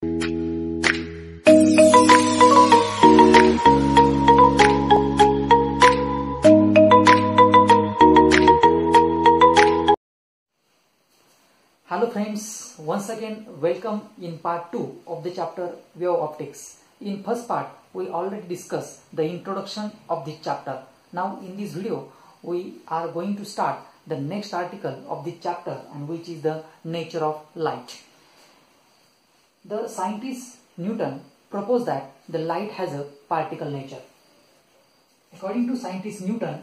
Hello friends, once again welcome in part 2 of the chapter Wave Optics. In first part, we already discussed the introduction of this chapter. Now in this video, we are going to start the next article of this chapter, and which is the nature of light. The scientist Newton proposed that the light has a particle nature. According to scientist Newton,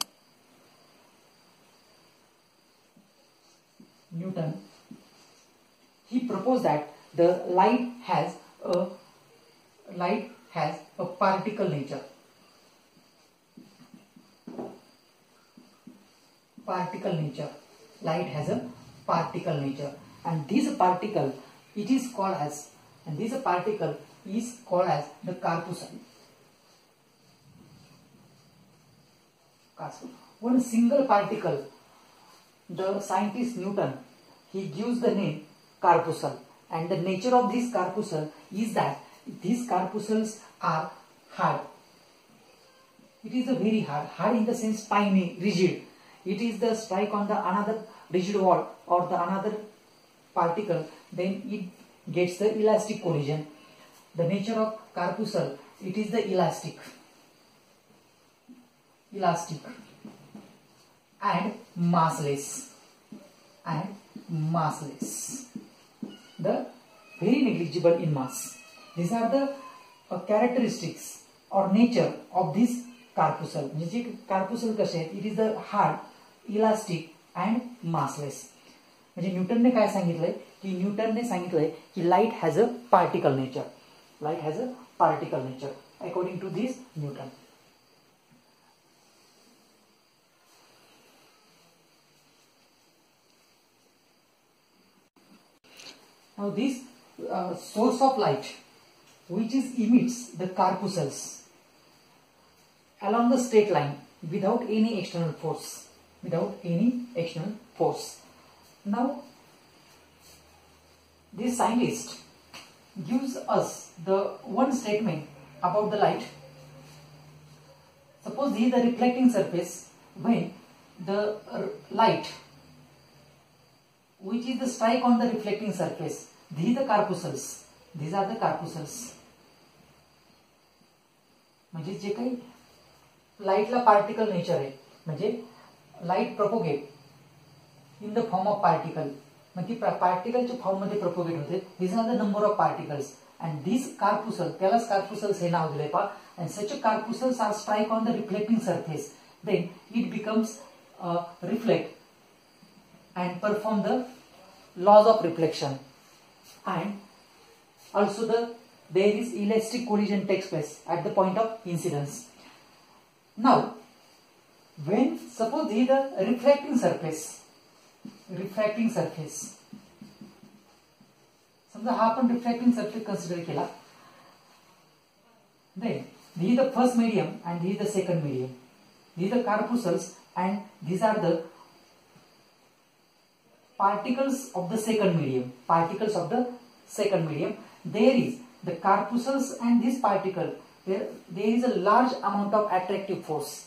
he proposed that the light has a particle nature. Light has a particle nature, and this particle is called as the corpuscle. One single particle, the scientist Newton, he gives the name corpuscle, and the nature of this corpuscle is that these corpuscles are hard. It is a very hard in the sense spiny, rigid. It is the strike on the another rigid wall or the another particle, then it gets the elastic collision. The nature of corpuscle, it is the elastic and massless. The very negligible in mass. These are the characteristics or nature of this corpuscle. म्हणजे corpuscle कसे आहेत? It is the hard, elastic and massless. म्हणजे न्यूटनने काय सांगितलंय की न्यूटनने सांगितलंय की light has a particle nature. Light has a particle nature according to this Newton. Now this source of light, which emits the corpuscles along the straight line without any external force. Now this scientist gives us the one statement about the light. Suppose this is the reflecting surface. When the light, which is the strike on the reflecting surface, these are the corpuscles. म्हणजे जे काही लाईटला particle nature आहे, म्हणजे light propagate in the form of particle, म्हणजे पार्टिकलच्या form मध्ये propagate होते. This are the number of particles and this corpuscle, त्यालाच corpuscles हे नाव दिले पहा. And such corpuscles are strike on the reflecting surface, then it becomes reflect and perform the laws of reflection, and also there is elastic collision takes place at the point of incidence. Now when suppose this is the refracting surface, समजा हा आपण refracting surface consider केला, then this is the first medium and this is the second medium. These are the corpuscles and these are the particles of the second medium. There is the corpuscles and this particle, there is a large amount of attractive force,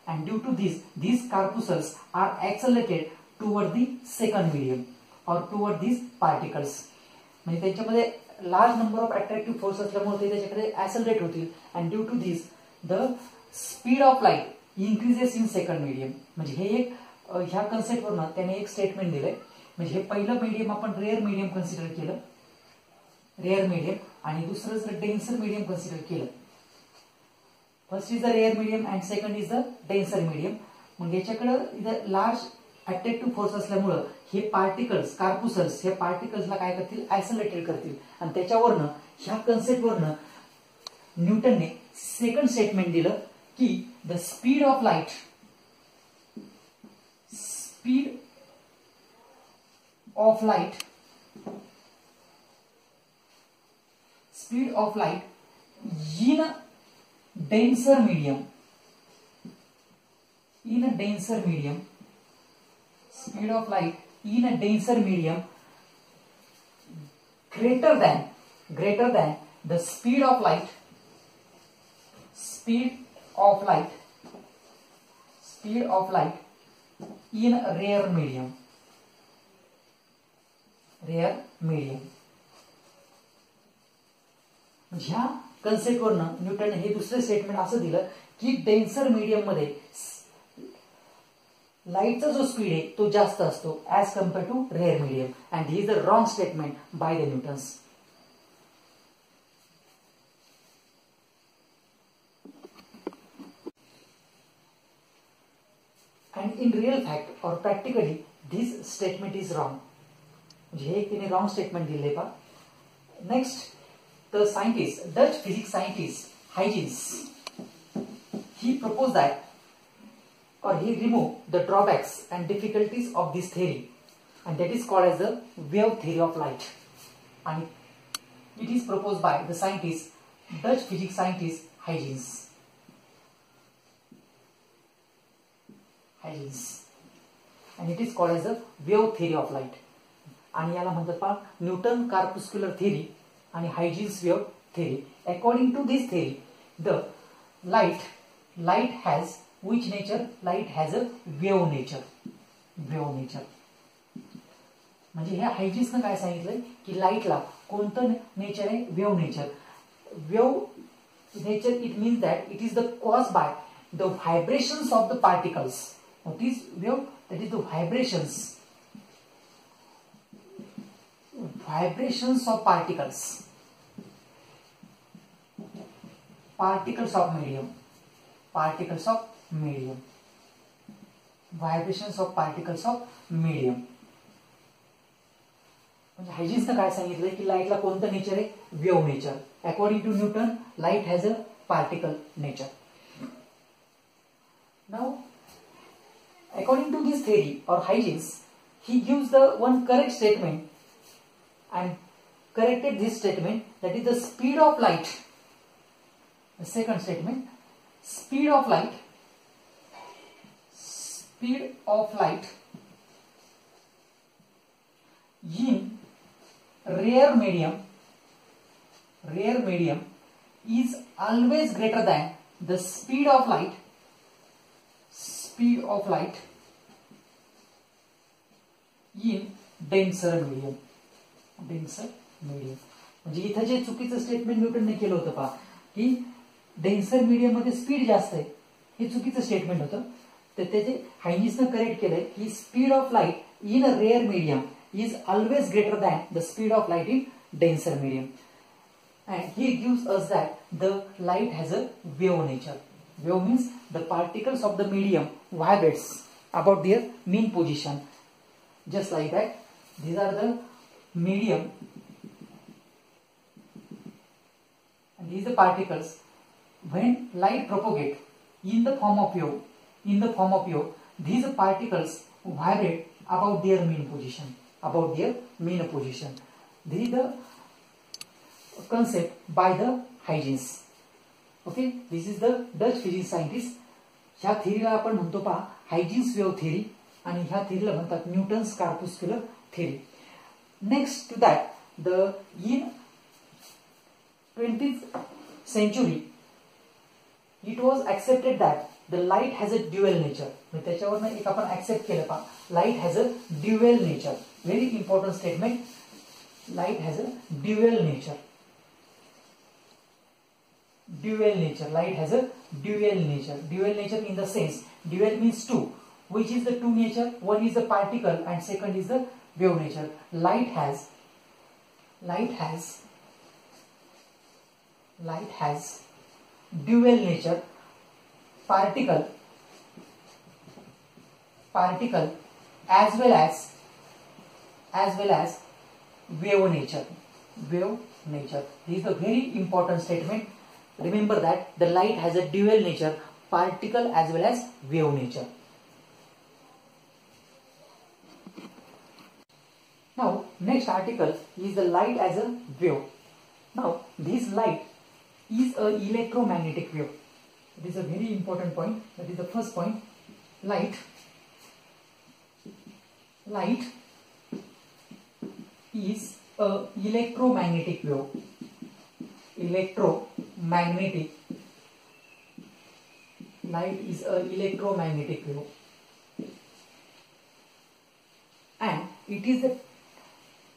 and due to this, these corpuscles are accelerated toward the second medium or toward these particles. म्हणजे त्याच्यामध्ये large number of attractive force असल्यामुळे ते त्याच्याकडे accelerate होतील, and due to this the speed of light increases in second medium. म्हणजे हे एक ह्या concept वरून त्याने एक स्टेटमेंट दिले. म्हणजे हे पहिलं मीडियम आपण रेअर मीडियम कन्सिडर केलं, आणि दुसरं जर डेन्सर मीडियम कन्सिडर केलं. First is the rare medium and second is the denser medium. मग याच्याकडे इथं लार्ज अट्रॅक्टिव्ह फोर्स असल्यामुळं हे पार्टिकल्स, कार्पुसल्स, हे पार्टिकल्सला काय करतील? आयसोलेटेड करतील. आणि त्याच्यावरनं ह्या कन्सेप्ट वरनं न्यूटनने सेकंड स्टेटमेंट दिलं की the speed of light in a denser medium, speed of light in a denser medium greater than the speed of light in rare medium. ह्या कन्सेप्ट वरनं न्यूटन हे दुसरे स्टेटमेंट असं दिलं की डेन्सर मीडियम मध्ये लाईटचा जो स्पीड आहे तो जास्त असतो as compare to rare medium, and he is the wrong statement by the Newton's. And in real fact or practically this statement is wrong. हे तिने wrong statement दिले पा. Next, the scientist, Dutch physics scientist Huygens, he proposed that, or he removed the drawbacks and difficulties of this theory, and that is called as the wave theory of light. And it is proposed by the scientist, Dutch physics scientist Huygens. And it is called as the wave theory of light. आणि याला म्हणतात पा Newton corpuscular theory आणि Huygens wave theory. According to this theory, the light has which nature? Light has a wave nature. म्हणजे ह्या हायजिन्सनं काय सांगितलंय की लाईटला कोणतं नेचर आहे? Wave nature. Wave nature it means that it is the cause by the vibrations of the particles. What is wave? That is the vibrations of particles of medium. Vibrations of particles of medium. म्हणजे हायजिन्सनं काय सांगितलंय की लाईटला कोणतं nature आहे? Wave nature. According to Newton, light has a particle nature. Now according to this theory or Huygens, he gives the one correct statement and corrected this statement, that is the speed of light. The second statement, speed of light in rare medium is always greater than the speed of light in denser medium. म्हणजे इथं जे चुकीचं statement न्यूटनने केलं होतं पहा की denser medium मध्ये speed जास्त आहे, हे चुकीचं स्टेटमेंट होतं. तर त्याचे हायजिन्सनं करेक्ट केलंय की speed of light in a rare medium is always greater than the speed of light in denser medium. And he gives us that the light has a wave nature. Wave means the particles of the medium vibrates about their mean position. Just like that, these are the medium, and these are the particles. When light propagate in the form of wave, these particles vibrate about their mean position. This is the concept by the Huygens. Okay, this is the Dutch physics scientist. ह्या थेरीला आपण म्हणतो पहा हायजिन्स wave theory, आणि ह्या थेरीला म्हणतात Newton's corpuscular theory. Next to that, the in 20th century it was accepted that the light has a dual nature. त्याच्यावरनं एक आपण ऍक्सेप्ट केलं पहा, light has a dual nature. Very important statement. Light has a dual nature. Light has a dual nature. Dual nature in the sense, dual means two. Which is the two nature? One is the particle and second is the wave nature. Light has dual nature. Particle as well as wave nature. This is a very important statement. Remember that the light has a dual nature, particle as well as wave nature. Now, next article is the light as a wave. Now, this light is a electromagnetic wave. It is a very important point. That is the first point. Light is a electromagnetic wave. Electromagnetic. Light is a electromagnetic wave, and it is a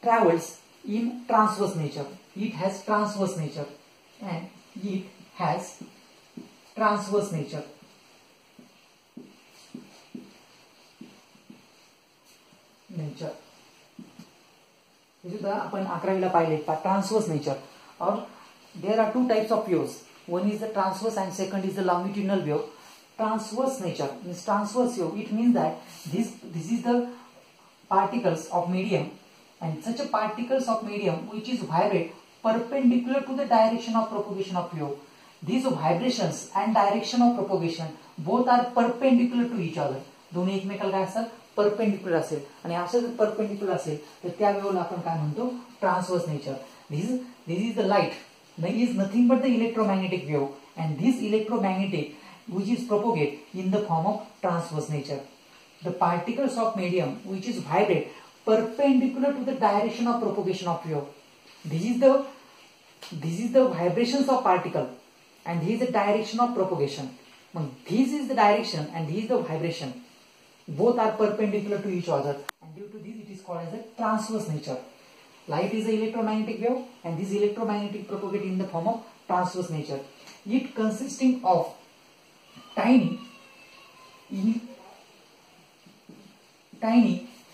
travels in transverse nature. It has transverse nature, and it has transverse nature. हे सुद्धा आपण 11वीला पाहिले transverse nature. और there are two types of waves. One is the transverse and second is the longitudinal wave. Transverse nature means transverse wave. It means that this is the particles of medium, and such a particles of medium which is vibrate perpendicular to the direction of propagation of wave. These vibrations and direction of propagation both are perpendicular to each other. दोन्ही एकमेकाला काय असतात, perpendicular असेल. आणि असं जर perpendicular असेल तर त्या वेव्हला आपण काय म्हणतो, transverse nature. This is the light. is nothing but the electromagnetic wave, and this electromagnetic which is propagate in the form of transverse nature. The particles of medium which is vibrate perpendicular to the direction of propagation of wave. This is the vibrations of particle, and this is the direction of propagation. This is the direction and this is the vibration. Both are perpendicular to each other, and due to this it is called as a transverse nature. Light is an electromagnetic wave, and this electromagnetic propagate in the form of transverse nature. It consisting of tiny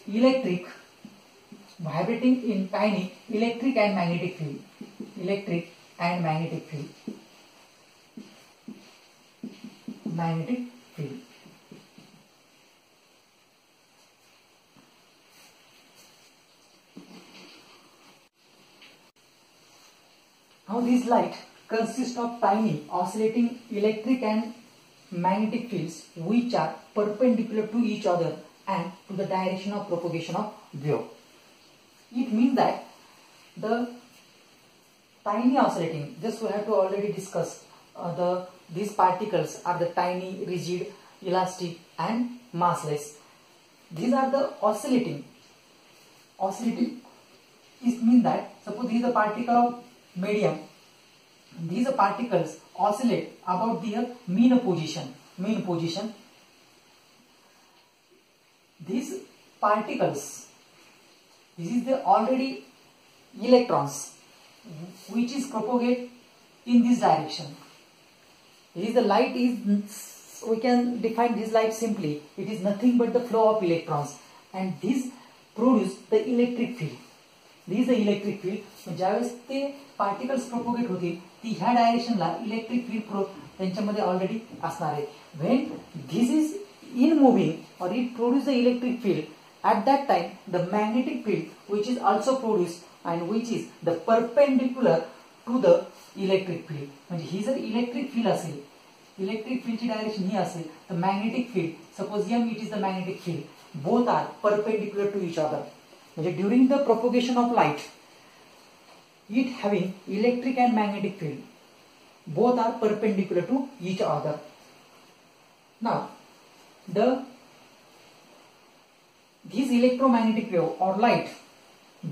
electric vibrating in tiny electric and magnetic field. Electric and magnetic field. Magnetic field. Now this light consists of tiny oscillating electric and magnetic fields which are perpendicular to each other and to the direction of propagation of wave. It means that the tiny oscillating, just we have to already discuss these particles are the tiny, rigid, elastic and massless. These are the oscillating. Oscillating it means that suppose this is a particle of medium. These particles oscillate about their mean position. These particles, this is the already electrons which is propagate in this direction. This is the light is, we can define this light simply. It is nothing but the flow of electrons, and this produce the electric field. This is the electric field. ज्यावेळेस ते particles propagate होतील ती ह्या डायरेक्शनला electric field त्यांच्यामध्ये already असणार आहे. When this is in moving or it produce the electric field, at that time the magnetic field which is also produced and which is the perpendicular to the electric field. म्हणजे ही जर electric field असेल, electric फील्डची direction ही असेल तर magnetic field, suppose m it is the magnetic field, both are perpendicular to each other. म्हणजे during the propagation of light, it having electric and magnetic field, both are perpendicular to each other. Now these electromagnetic wave or light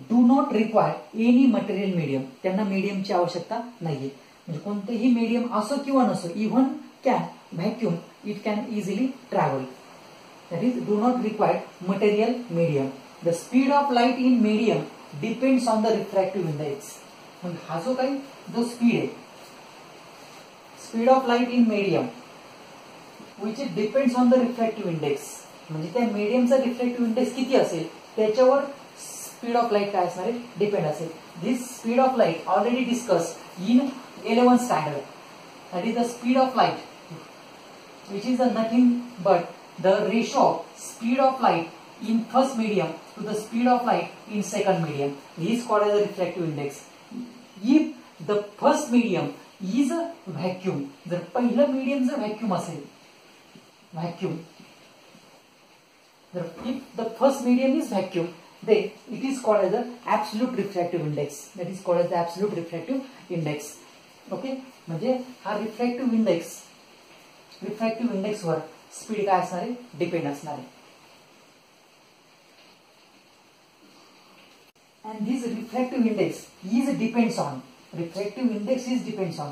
do not require any material medium. त्यांना मीडियमची आवश्यकता नाहीये. म्हणजे कोणतेही medium असो किंवा नसो, even can vacuum it can easily travel. That is do not require material medium. The speed of light in medium depends on the refractive index. हा जो काही जो स्पीड आहे, speed of light in medium which depends on the refractive index. म्हणजे त्या मीडियमचा refractive index किती असेल त्याच्यावर स्पीड ऑफ लाइट काय असणार आहे, डिपेंड असेल. This speed of light already discuss in 11th standard. That is the speed of light which is nothing but the ratio of speed of light in first medium to the speed of light in second medium. ही is called as the refractive index. If the first medium is a vacuum, जर पहिलं medium जर vacuum असेल, vacuum, if the first medium is vacuum, then it is called as the absolute refractive index. That is called as the absolute refractive index. Okay, म्हणजे हा refractive index वर speed काय असणार आहे, depend असणार आहे. and this refractive index is depends on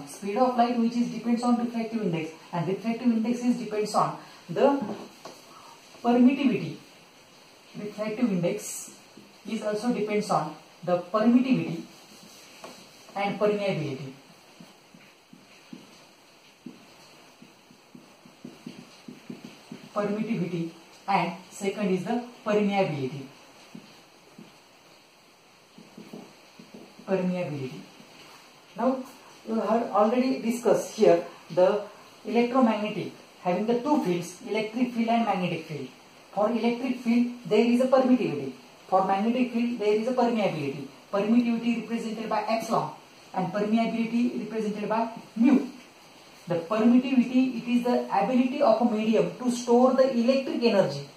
speed of light, which is depends on refractive index, and refractive index is depends on the permittivity. Refractive index is also depends on the permittivity and permeability. Permittivity and second is the permeability. Now you have already discussed here the electromagnetic having the two fields, electric field and magnetic field. For electric field there is a permittivity. For magnetic field there is a permeability. Permittivity represented by epsilon and permeability represented by mu. The permittivity, it is the ability of a medium to store the electric energy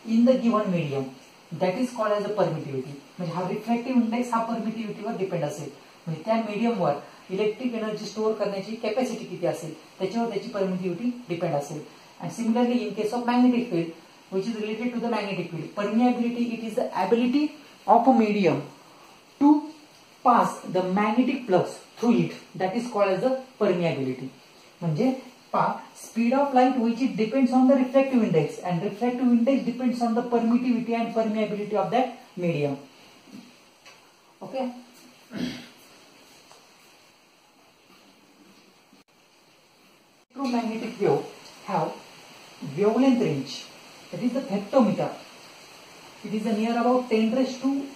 in the given medium. That is called as the permittivity. म्हणजे हा refractive index हा परमिटिव्हिटीवर depend असेल. म्हणजे त्या मीडियमवर electric energy store करण्याची capacity किती असेल त्याच्यावर त्याची परमिटिव्हिटी डिपेंड असेल. And similarly in case of magnetic field which is related to the magnetic field, permeability, it is the ability of a medium to pass the magnetic flux through it. That is called as the permeability. म्हणजे speed of light which it depends on the refractive index, and refractive index depends on the permittivity and permeability of that medium. Okay. Electromagnetic wave have wavelength range. That is the femtometer. It is near about 10 raised to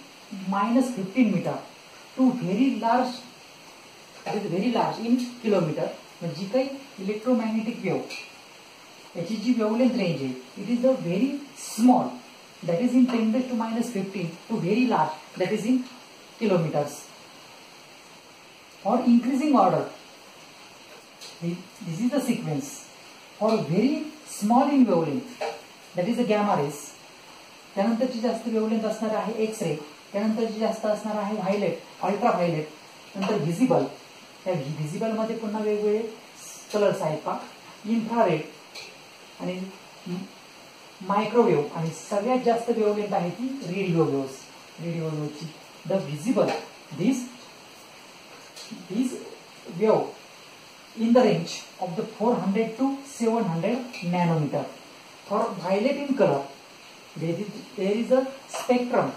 minus 15 meter to very large. That is very large in kilometer. जी काही electromagnetic wave याची जी wavelength range आहे it is the very small, that is in 10 raised to minus 15 to very large, that is in kilometers. For increasing order, this is the sequence. For very small in wavelength, that is the gamma rays. त्यानंतरची जास्त wavelength असणार आहे X ray, त्यानंतरची जास्त असणार आहे violet, ultra violet, नंतर visible. त्या व्हिजिबल मध्ये पुन्हा वेगवेगळे कलर्स आहेत पहा, इन्फ्रारेड आणि मायक्रोवेव्ह, आणि सगळ्यात जास्त वेवलेंथ आहे ती रेडिओ वेव्हज. रेडिओ वेव्हची the visible these wave in the range of the 400 to 700 nanometer. For violet in color, there is a spectrum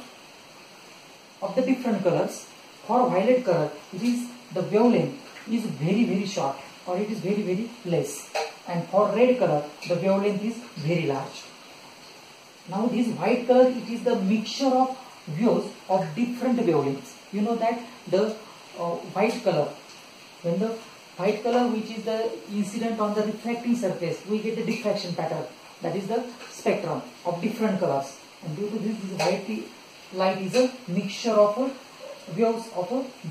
of the different colors. For violet color, it is the wavelength is very short, or it is very less, and for red color the wavelength is very large. Now this white color, it is the mixture of waves of different wavelengths. You know that the white color, when the white color which is the incident on the refracting surface, we get the diffraction pattern. That is the spectrum of different colors, and due to this white light is a mixture of waves of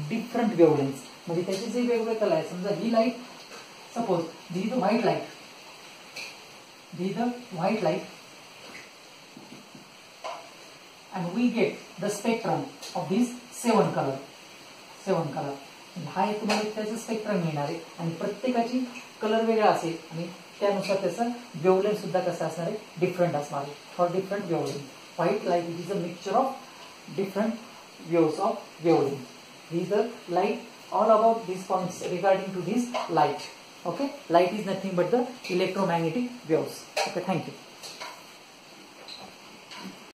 different wavelengths. म्हणजे त्याचे जे वेगवेगळे colour आहेत, समजा ही light, suppose this is the white light, this is the white light, and we get the spectrum of these 7 color. हा एक तुम्हाला त्याचं स्पेक्ट्रम मिळणार आहे, आणि प्रत्येकाची कलर वेगळा असेल आणि त्यानुसार त्याचं वेवलेंथ सुद्धा कसं असणार आहे, डिफरंट असणार आहे. For different wavelength, white light it is a mixture of different waves of wavelength. This is the light, all about these points regarding to this light. Okay, light is nothing but the electromagnetic waves. Okay, thank you.